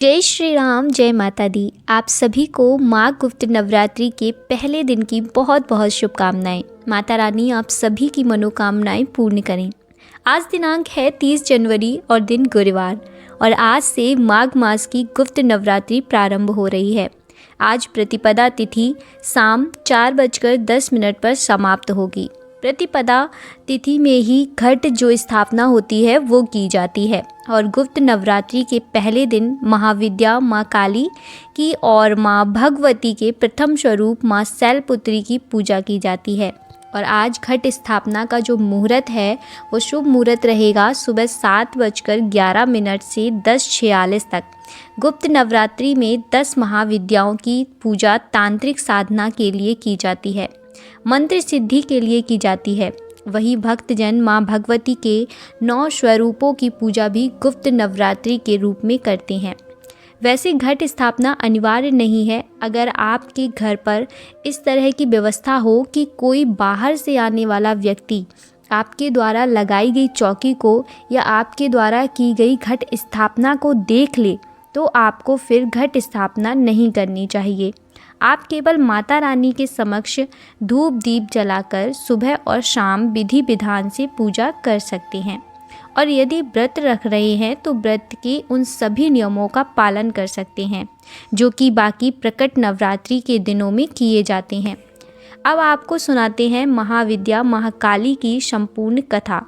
जय श्री राम, जय माता दी। आप सभी को माँ गुप्त नवरात्रि के पहले दिन की बहुत बहुत शुभकामनाएं। माता रानी आप सभी की मनोकामनाएं पूर्ण करें। आज दिनांक है 30 जनवरी और दिन गुरुवार, और आज से माघ मास की गुप्त नवरात्रि प्रारंभ हो रही है। आज प्रतिपदा तिथि शाम 4:10 पर समाप्त होगी। प्रतिपदा तिथि में ही घट जो स्थापना होती है वो की जाती है, और गुप्त नवरात्रि के पहले दिन महाविद्या माँ काली की और माँ भगवती के प्रथम स्वरूप माँ शैलपुत्री की पूजा की जाती है। और आज घट स्थापना का जो मुहूर्त है वो शुभ मुहूर्त रहेगा सुबह 7:11 से 10:46 तक। गुप्त नवरात्रि में 10 महाविद्याओं की पूजा तांत्रिक साधना के लिए की जाती है, मंत्र सिद्धि के लिए की जाती है। वही भक्तजन माँ भगवती के 9 स्वरूपों की पूजा भी गुप्त नवरात्रि के रूप में करते हैं। वैसे घट स्थापना अनिवार्य नहीं है। अगर आपके घर पर इस तरह की व्यवस्था हो कि कोई बाहर से आने वाला व्यक्ति आपके द्वारा लगाई गई चौकी को या आपके द्वारा की गई घट स्थापना को देख ले, तो आपको फिर घट स्थापना नहीं करनी चाहिए। आप केवल माता रानी के समक्ष धूप दीप जलाकर सुबह और शाम विधि विधान से पूजा कर सकते हैं। और यदि व्रत रख रहे हैं तो व्रत के उन सभी नियमों का पालन कर सकते हैं जो कि बाकी प्रकट नवरात्रि के दिनों में किए जाते हैं। अब आपको सुनाते हैं महाविद्या महाकाली की संपूर्ण कथा।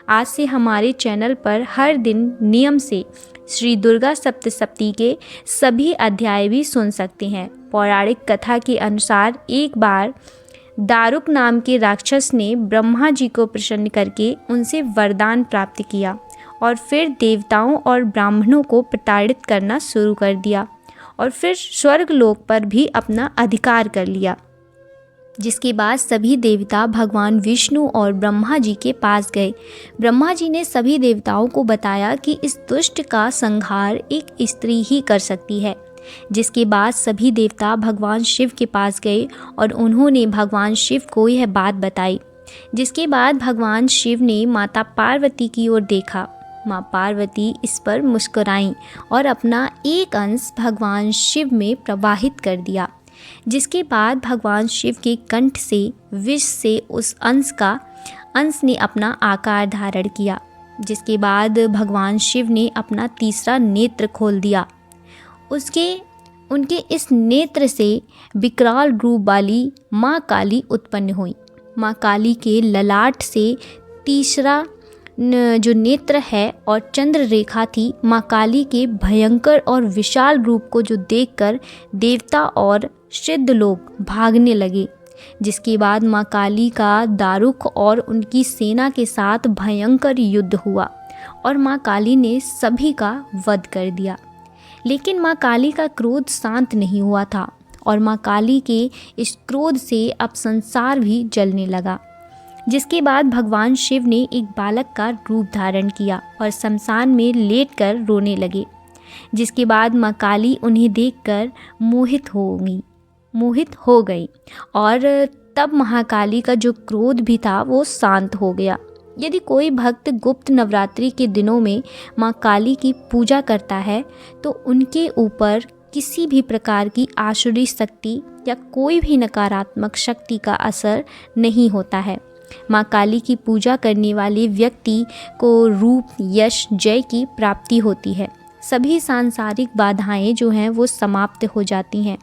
आज से हमारे चैनल पर हर दिन नियम से श्री दुर्गा सप्तशती के सभी अध्याय भी सुन सकते हैं। पौराणिक कथा के अनुसार एक बार दारुक नाम के राक्षस ने ब्रह्मा जी को प्रसन्न करके उनसे वरदान प्राप्त किया और फिर देवताओं और ब्राह्मणों को प्रताड़ित करना शुरू कर दिया, और फिर स्वर्ग लोक पर भी अपना अधिकार कर लिया। जिसके बाद सभी देवता भगवान विष्णु और ब्रह्मा जी के पास गए। ब्रह्मा जी ने सभी देवताओं को बताया कि इस दुष्ट का संहार एक स्त्री ही कर सकती है। जिसके बाद सभी देवता भगवान शिव के पास गए और उन्होंने भगवान शिव को यह बात बताई। जिसके बाद भगवान शिव ने माता पार्वती की ओर देखा। माँ पार्वती इस पर मुस्कुराईं और अपना एक अंश भगवान शिव में प्रवाहित कर दिया। जिसके बाद भगवान शिव के कंठ से विष से उस अंश ने अपना आकार धारण किया। जिसके बाद भगवान शिव ने अपना तीसरा नेत्र खोल दिया। उनके इस नेत्र से विकराल रूप वाली माँ काली उत्पन्न हुई। माँ काली के ललाट से तीसरा जो नेत्र है और चंद्र रेखा थी। माँ काली के भयंकर और विशाल रूप को जो देखकर देवता और सिद्ध लोग भागने लगे। जिसके बाद माँ काली का दारुक और उनकी सेना के साथ भयंकर युद्ध हुआ और माँ काली ने सभी का वध कर दिया। लेकिन माँ काली का क्रोध शांत नहीं हुआ था, और माँ काली के इस क्रोध से अब संसार भी जलने लगा। जिसके बाद भगवान शिव ने एक बालक का रूप धारण किया और शमशान में लेटकर रोने लगे। जिसके बाद माँ काली उन्हें देखकर मोहित हो गई और तब महाकाली का जो क्रोध भी था वो शांत हो गया। यदि कोई भक्त गुप्त नवरात्रि के दिनों में माँ काली की पूजा करता है तो उनके ऊपर किसी भी प्रकार की आसुरी शक्ति या कोई भी नकारात्मक शक्ति का असर नहीं होता है। माँ काली की पूजा करने वाले व्यक्ति को रूप, यश, जय की प्राप्ति होती है। सभी सांसारिक बाधाएं जो हैं वो समाप्त हो जाती हैं।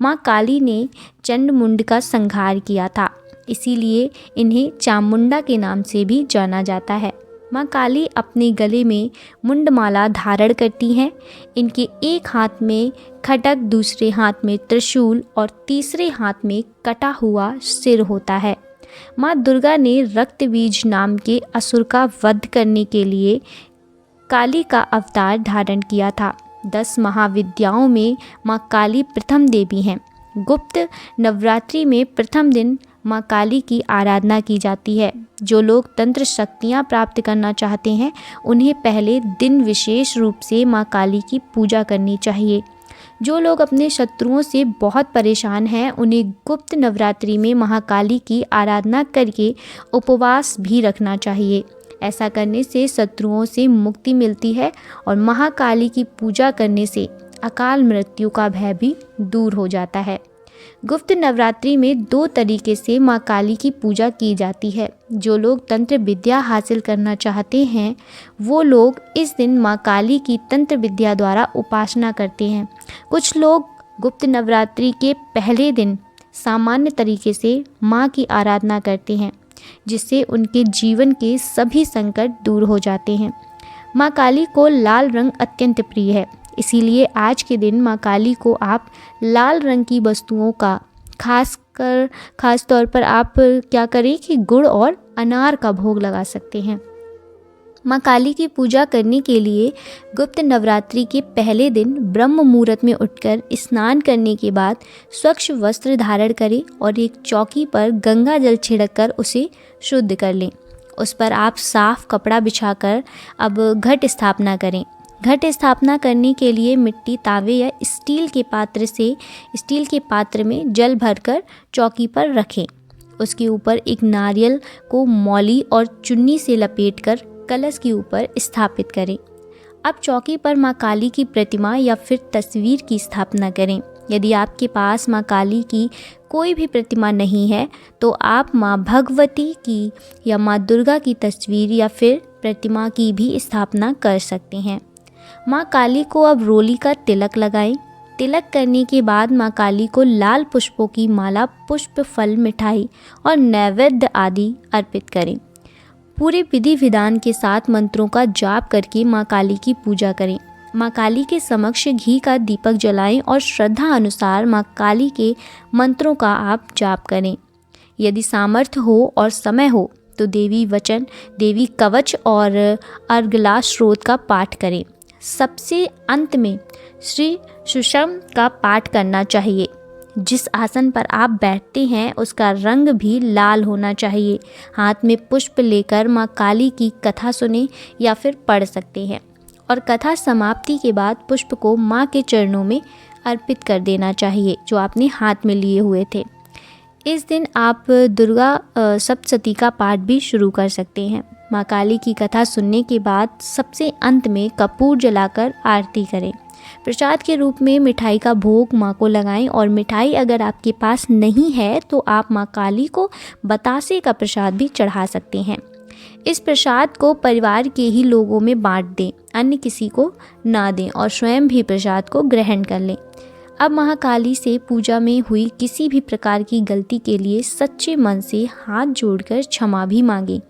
माँ काली ने चंडमुंड का संहार किया था, इसीलिए इन्हें चामुंडा के नाम से भी जाना जाता है। माँ काली अपने गले में मुंडमाला धारण करती हैं। इनके एक हाथ में खड्ग, दूसरे हाथ में त्रिशूल और तीसरे हाथ में कटा हुआ सिर होता है। माँ दुर्गा ने रक्तबीज नाम के असुर का वध करने के लिए काली का अवतार धारण किया था। 10 महाविद्याओं में माँ काली प्रथम देवी हैं। गुप्त नवरात्रि में प्रथम दिन माँ काली की आराधना की जाती है। जो लोग तंत्र शक्तियाँ प्राप्त करना चाहते हैं उन्हें पहले दिन विशेष रूप से माँ काली की पूजा करनी चाहिए। जो लोग अपने शत्रुओं से बहुत परेशान हैं उन्हें गुप्त नवरात्रि में महाकाली की आराधना करके उपवास भी रखना चाहिए। ऐसा करने से शत्रुओं से मुक्ति मिलती है और महाकाली की पूजा करने से अकाल मृत्यु का भय भी दूर हो जाता है। गुप्त नवरात्रि में 2 तरीके से माँ काली की पूजा की जाती है। जो लोग तंत्र विद्या हासिल करना चाहते हैं वो लोग इस दिन माँ काली की तंत्र विद्या द्वारा उपासना करते हैं। कुछ लोग गुप्त नवरात्रि के पहले दिन सामान्य तरीके से माँ की आराधना करते हैं, जिससे उनके जीवन के सभी संकट दूर हो जाते हैं। माँ काली को लाल रंग अत्यंत प्रिय है, इसीलिए आज के दिन माँ काली को आप लाल रंग की वस्तुओं का खास तौर पर आप क्या करें कि गुड़ और अनार का भोग लगा सकते हैं। माँ काली की पूजा करने के लिए गुप्त नवरात्रि के पहले दिन ब्रह्म मुहूर्त में उठकर स्नान करने के बाद स्वच्छ वस्त्र धारण करें और एक चौकी पर गंगा जल छिड़ककर उसे शुद्ध कर लें। उस पर आप साफ कपड़ा बिछाकर अब घट स्थापना करें। घट स्थापना करने के लिए मिट्टी तावे या स्टील के पात्र में जल भरकर चौकी पर रखें। उसके ऊपर एक नारियल को मौली और चुन्नी से लपेटकर कलश के ऊपर स्थापित करें। अब चौकी पर माँ काली की प्रतिमा या फिर तस्वीर की स्थापना करें। यदि आपके पास माँ काली की कोई भी प्रतिमा नहीं है तो आप माँ भगवती की या माँ दुर्गा की तस्वीर या फिर प्रतिमा की भी स्थापना कर सकते हैं। माँ काली को अब रोली का तिलक लगाएं। तिलक करने के बाद माँ काली को लाल पुष्पों की माला, पुष्प, फल, मिठाई और नैवेद्य आदि अर्पित करें। पूरे विधि विधान के साथ मंत्रों का जाप करके माँ काली की पूजा करें। माँ काली के समक्ष घी का दीपक जलाएं और श्रद्धा अनुसार माँ काली के मंत्रों का आप जाप करें। यदि सामर्थ्य हो और समय हो तो देवी वचन, देवी कवच और अर्गला स्रोत का पाठ करें। सबसे अंत में श्री सुषम का पाठ करना चाहिए। जिस आसन पर आप बैठते हैं उसका रंग भी लाल होना चाहिए। हाथ में पुष्प लेकर माँ काली की कथा सुने या फिर पढ़ सकते हैं और कथा समाप्ति के बाद पुष्प को माँ के चरणों में अर्पित कर देना चाहिए जो आपने हाथ में लिए हुए थे। इस दिन आप दुर्गा सप्तशती का पाठ भी शुरू कर सकते हैं। माँ काली की कथा सुनने के बाद सबसे अंत में कपूर जलाकर आरती करें। प्रसाद के रूप में मिठाई का भोग माँ को लगाएं और मिठाई अगर आपके पास नहीं है तो आप माँ काली को बतासे का प्रसाद भी चढ़ा सकते हैं। इस प्रसाद को परिवार के ही लोगों में बांट दें, अन्य किसी को ना दें और स्वयं भी प्रसाद को ग्रहण कर लें। अब महाकाली से पूजा में हुई किसी भी प्रकार की गलती के लिए सच्चे मन से हाथ जोड़कर क्षमा भी मांगें।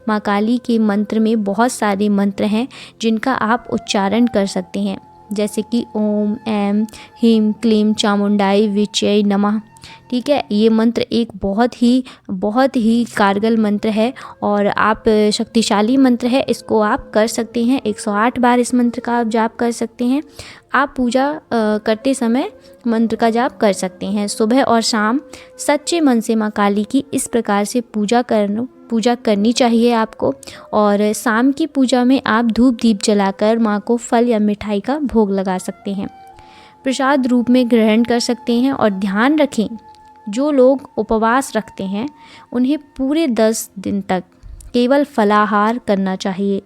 माँ काली के मंत्र में बहुत सारे मंत्र हैं जिनका आप उच्चारण कर सकते हैं, जैसे कि ओम ऐं ह्रीं क्लीं चामुंडाई विच्यै नमः। ठीक है, ये मंत्र एक बहुत ही कारगर मंत्र है और आप शक्तिशाली मंत्र है, इसको आप कर सकते हैं। 108 बार इस मंत्र का आप जाप कर सकते हैं। आप पूजा करते समय मंत्र का जाप कर सकते हैं। सुबह और शाम सच्चे मन से माँ काली की इस प्रकार से पूजा करनी चाहिए आपको। और शाम की पूजा में आप धूप दीप जलाकर माँ को फल या मिठाई का भोग लगा सकते हैं, प्रसाद रूप में ग्रहण कर सकते हैं। और ध्यान रखें, जो लोग उपवास रखते हैं उन्हें पूरे 10 दिन तक केवल फलाहार करना चाहिए,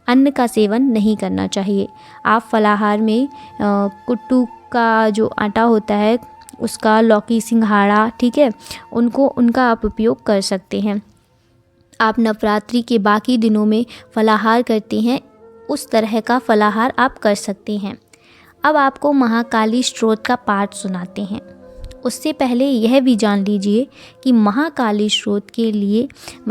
अन्न का सेवन नहीं करना चाहिए। आप फलाहार में कुट्टू का जो आटा होता है उसका, लौकी सिंघाड़ा, ठीक है, उनका आप उपयोग कर सकते हैं। आप नवरात्रि के बाकी दिनों में फलाहार करते हैं उस तरह का फलाहार आप कर सकते हैं। अब आपको महाकाली स्तोत्र का पाठ सुनाते हैं। उससे पहले यह भी जान लीजिए कि महाकाली स्तोत्र के लिए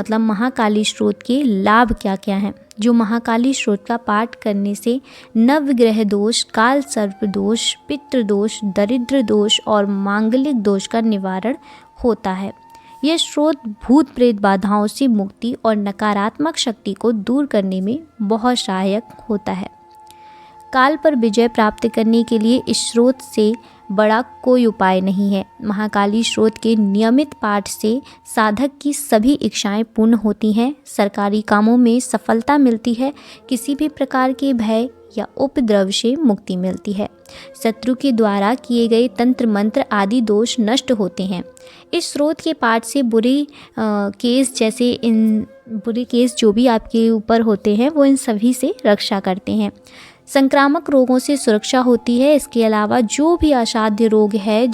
महाकाली स्तोत्र के लाभ क्या क्या हैं। जो महाकाली स्तोत्र का पाठ करने से नवग्रह दोष, काल सर्प दोष, पितृ दोष, दरिद्र दोष और मांगलिक दोष का निवारण होता है। यह स्तोत्र भूत प्रेत बाधाओं से मुक्ति और नकारात्मक शक्ति को दूर करने में बहुत सहायक होता है। काल पर विजय प्राप्त करने के लिए इस स्तोत्र से बड़ा कोई उपाय नहीं है। महाकाली स्तोत्र के नियमित पाठ से साधक की सभी इच्छाएं पूर्ण होती हैं, सरकारी कामों में सफलता मिलती है, किसी भी प्रकार के भय या उपद्रव से मुक्ति मिलती है, शत्रु के द्वारा किए गए तंत्र मंत्र आदि दोष नष्ट होते हैं। इस स्तोत्र के पाठ से बुरे केस जो भी आपके ऊपर होते हैं वो इन सभी से रक्षा करते हैं। संक्रामक रोगों से सुरक्षा होती है। इसके अलावा जो भी असाध्य रोग है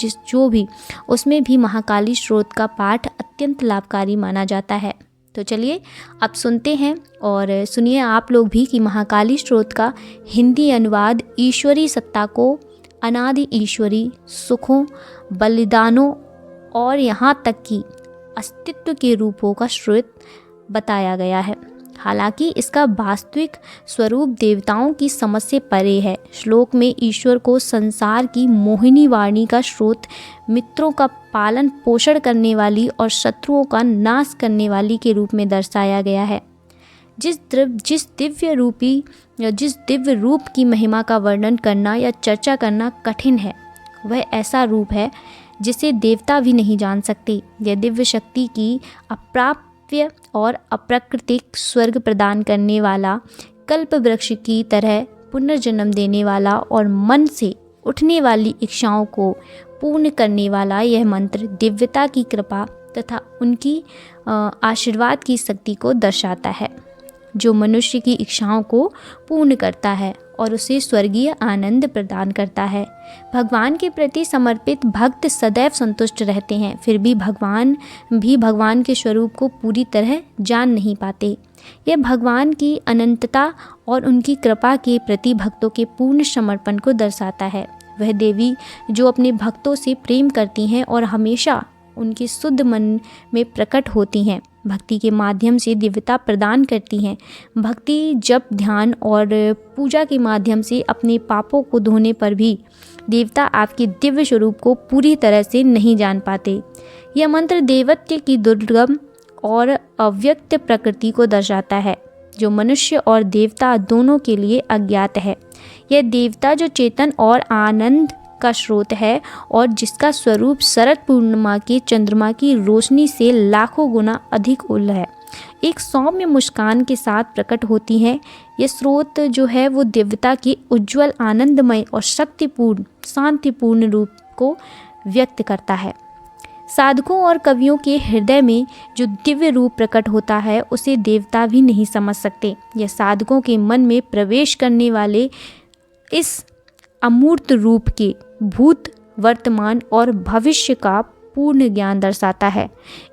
उसमें भी महाकाली स्त्रोत का पाठ अत्यंत लाभकारी माना जाता है। तो चलिए अब सुनते हैं और सुनिए आप लोग भी कि महाकाली स्त्रोत का हिंदी अनुवाद ईश्वरी सत्ता को अनादि ईश्वरी सुखों, बलिदानों और यहाँ तक कि अस्तित्व के रूपों का स्रोत बताया गया है। हालांकि इसका वास्तविक स्वरूप देवताओं की समझ से परे है। श्लोक में ईश्वर को संसार की मोहिनी वाणी का स्रोत, मित्रों का पालन पोषण करने वाली और शत्रुओं का नाश करने वाली के रूप में दर्शाया गया है। जिस दिव्य रूप की महिमा का वर्णन करना या चर्चा करना कठिन है, वह ऐसा रूप है जिसे देवता भी नहीं जान सकते। यह दिव्य शक्ति की अप्राप्य और अप्राकृतिक स्वर्ग प्रदान करने वाला, कल्प वृक्ष की तरह पुनर्जन्म देने वाला और मन से उठने वाली इच्छाओं को पूर्ण करने वाला यह मंत्र दिव्यता की कृपा तथा उनकी आशीर्वाद की शक्ति को दर्शाता है, जो मनुष्य की इच्छाओं को पूर्ण करता है और उसे स्वर्गीय आनंद प्रदान करता है। भगवान के प्रति समर्पित भक्त सदैव संतुष्ट रहते हैं, फिर भी भगवान के स्वरूप को पूरी तरह जान नहीं पाते। यह भगवान की अनंतता और उनकी कृपा के प्रति भक्तों के पूर्ण समर्पण को दर्शाता है। वह देवी जो अपने भक्तों से प्रेम करती हैं और हमेशा उनके शुद्ध मन में प्रकट होती हैं, भक्ति के माध्यम से दिव्यता प्रदान करती हैं। भक्ति, जप, ध्यान और पूजा के माध्यम से अपने पापों को धोने पर भी देवता आपके दिव्य स्वरूप को पूरी तरह से नहीं जान पाते। यह मंत्र देवत्व की दुर्गम और अव्यक्त प्रकृति को दर्शाता है, जो मनुष्य और देवता दोनों के लिए अज्ञात है। यह देवता जो चेतन और आनंद का स्रोत है और जिसका स्वरूप शरद पूर्णिमा के चंद्रमा की रोशनी से लाखों गुना अधिक उल्ल है, एक सौम्य मुस्कान के साथ प्रकट होती है। यह स्रोत जो है वो दिव्यता के उज्जवल, आनंदमय और शक्तिपूर्ण, शांतिपूर्ण रूप को व्यक्त करता है। साधकों और कवियों के हृदय में जो दिव्य रूप प्रकट होता है उसे देवता भी नहीं समझ सकते। यह साधकों के मन में प्रवेश करने वाले इस अमूर्त रूप के भूत, वर्तमान और भविष्य का पूर्ण ज्ञान दर्शाता है।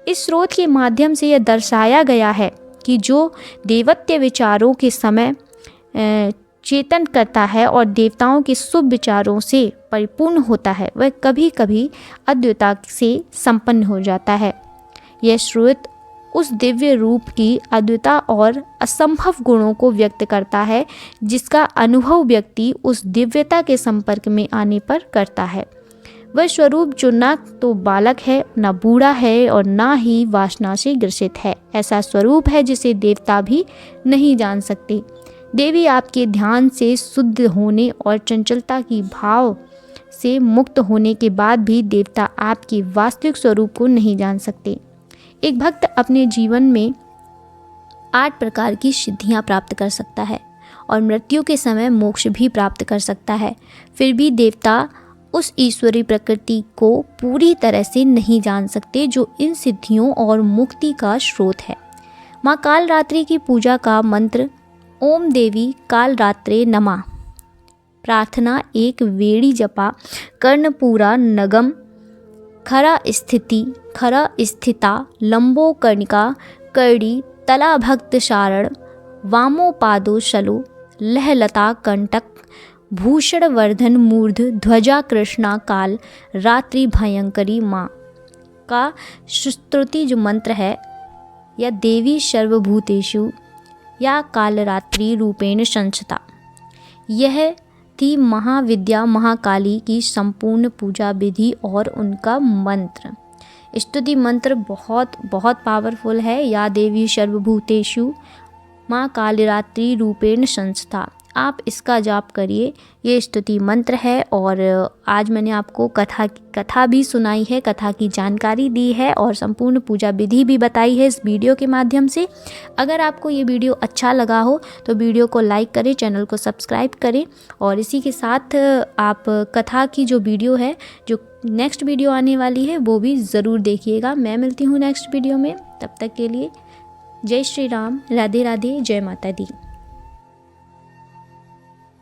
इस स्रोत के माध्यम से यह दर्शाया गया है कि जो देवत्व विचारों के समय चेतन करता है और देवताओं के शुभ विचारों से परिपूर्ण होता है, वह कभी कभी अद्वैतता से संपन्न हो जाता है। यह स्रोत उस दिव्य रूप की अद्वैतता और असंभव गुणों को व्यक्त करता है, जिसका अनुभव व्यक्ति उस दिव्यता के संपर्क में आने पर करता है। वह स्वरूप जो न तो बालक है, न बूढ़ा है और न ही वासना से ग्रसित है, ऐसा स्वरूप है जिसे देवता भी नहीं जान सकते। देवी आपके ध्यान से शुद्ध होने और चंचलता की भाव से मुक्त होने के बाद भी देवता आपके वास्तविक स्वरूप को नहीं जान सकते। एक भक्त अपने जीवन में 8 प्रकार की सिद्धियां प्राप्त कर सकता है और मृत्यु के समय मोक्ष भी प्राप्त कर सकता है, फिर भी देवता उस ईश्वरीय प्रकृति को पूरी तरह से नहीं जान सकते जो इन सिद्धियों और मुक्ति का स्रोत है। माँ कालरात्रि की पूजा का मंत्र ओम देवी कालरात्रे नमः। प्रार्थना एक वेणी जपा कर्णपूरा नगम खरा स्थिता लंबो कर्णिका कर्णी तला भक्त शारण वामो पादो शलो लहलता कंटक भूषण वर्धन मूर्ध ध्वजा कृष्णा काल रात्रि भयंकरी माँ का स्तुति जो मंत्र है, या देवी सर्वभूतेषु या कालरात्रि रूपेण संस्थिता। यह थी महाविद्या महाकाली की संपूर्ण पूजा विधि और उनका मंत्र। स्तुति मंत्र बहुत बहुत पावरफुल है। या देवी सर्वभूतेषु माँ कालरात्रि रूपेण संस्थिता, आप इसका जाप करिए। ये स्तुति मंत्र है और आज मैंने आपको कथा भी सुनाई है, कथा की जानकारी दी है और संपूर्ण पूजा विधि भी बताई है इस वीडियो के माध्यम से। अगर आपको ये वीडियो अच्छा लगा हो तो वीडियो को लाइक करें, चैनल को सब्सक्राइब करें और इसी के साथ आप कथा की जो वीडियो है, जो नेक्स्ट वीडियो आने वाली है, वो भी ज़रूर देखिएगा। मैं मिलती हूँ नेक्स्ट वीडियो में, तब तक के लिए जय श्री राम, राधे राधे, जय माता दी।